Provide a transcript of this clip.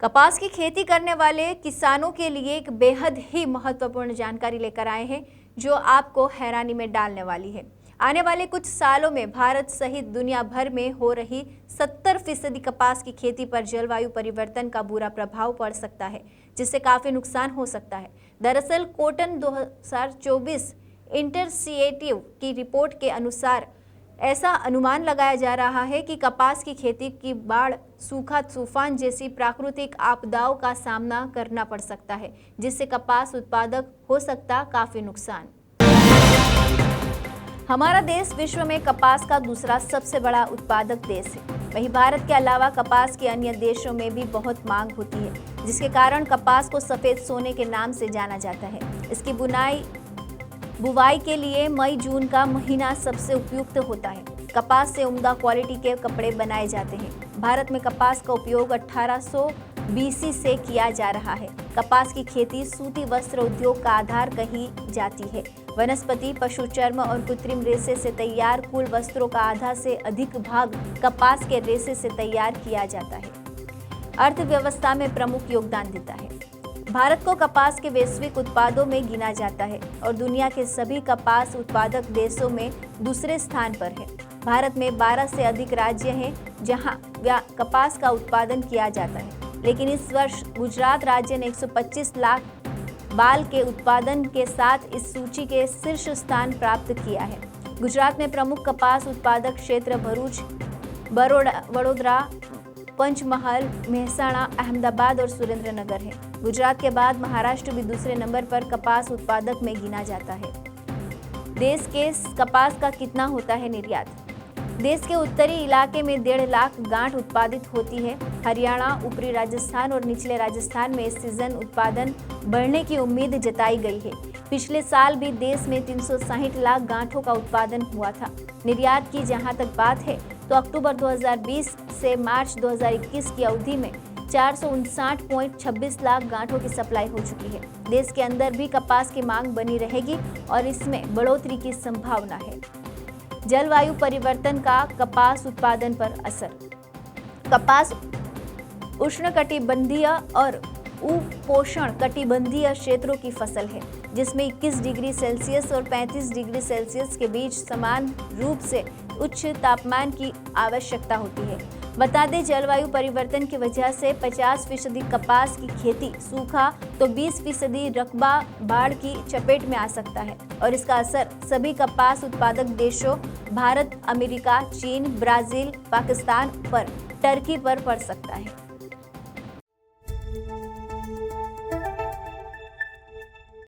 कपास की खेती करने वाले किसानों के लिए एक बेहद ही महत्वपूर्ण जानकारी लेकर आए हैं जो आपको हैरानी में डालने वाली है। आने वाले कुछ सालों में भारत सहित दुनिया भर में हो रही 70% कपास की खेती पर जलवायु परिवर्तन का बुरा प्रभाव पड़ सकता है, जिससे काफी नुकसान हो सकता है। दरअसल कोटन 2024 इंटरसिएटिव की रिपोर्ट के अनुसार ऐसा अनुमान लगाया जा रहा है कि कपास की खेती की बाढ़, सूखा, तूफान जैसी प्राकृतिक आपदाओं का सामना करना पड़ सकता है, जिससे कपास उत्पादक हो सकता काफी नुकसान। हमारा देश विश्व में कपास का दूसरा सबसे बड़ा उत्पादक देश है। वहीं भारत के अलावा कपास की अन्य देशों में भी बहुत मांग होती है, जिसके कारण कपास को सफेद सोने के नाम से जाना जाता है। इसकी बुवाई के लिए मई-जून का महीना सबसे उपयुक्त होता है। कपास से उम्दा क्वालिटी के कपड़े बनाए जाते हैं। भारत में कपास का उपयोग 1800 BC से किया जा रहा है। कपास की खेती सूती वस्त्र उद्योग का आधार कही जाती है। वनस्पति, पशु चर्म और कृत्रिम रेशे से तैयार कुल वस्त्रों का आधा से अधिक भाग कपास के रेशे से तैयार किया जाता है। अर्थव्यवस्था में प्रमुख योगदान देता है। भारत को कपास के वैश्विक उत्पादों में गिना जाता है और दुनिया के सभी कपास उत्पादक देशों में दूसरे स्थान पर है। भारत में 12 से अधिक राज्य हैं जहां कपास का उत्पादन किया जाता है, लेकिन इस वर्ष गुजरात राज्य ने 125 लाख बाल के उत्पादन के साथ इस सूची के शीर्ष स्थान प्राप्त किया है। गुजरात में प्रमुख कपास उत्पादक क्षेत्र भरूच, वडोदरा, पंचमहल, मेहसाणा, अहमदाबाद और सुरेंद्रनगर है। गुजरात के बाद महाराष्ट्र भी दूसरे नंबर पर कपास उत्पादक में गिना जाता है। देश के कपास का कितना होता है निर्यात? देश के उत्तरी इलाके में 1.5 लाख गांठ उत्पादित होती है। हरियाणा, ऊपरी राजस्थान और निचले राजस्थान में इस सीजन उत्पादन बढ़ने की उम्मीद जताई गई है। पिछले साल भी देश में 360 लाख गांठों का उत्पादन हुआ था। निर्यात की जहां तक बात है तो अक्टूबर 2020 से मार्च 2021 की अवधि में 459.26 लाख गांठों की सप्लाई हो चुकी है। देश के अंदर भी कपास की मांग बनी रहेगी और इसमें बढ़ोतरी की संभावना है। जलवायु परिवर्तन का कपास उत्पादन पर असर। कपास उष्णकटिबंधीय और उपोष्ण कटिबंधीय क्षेत्रों की फसल है, जिसमें 21 डिग्री सेल्सियस और 35 डिग्री सेल्सियस के बीच समान रूप से उच्च तापमान की आवश्यकता होती है। बता दें, जलवायु परिवर्तन की वजह से 50% कपास की खेती, सूखा तो 20% रकबा बाढ़ की चपेट में आ सकता है और इसका असर सभी कपास उत्पादक देशों भारत, अमेरिका, चीन, ब्राजील, पाकिस्तान पर टर्की पर पड़ सकता है।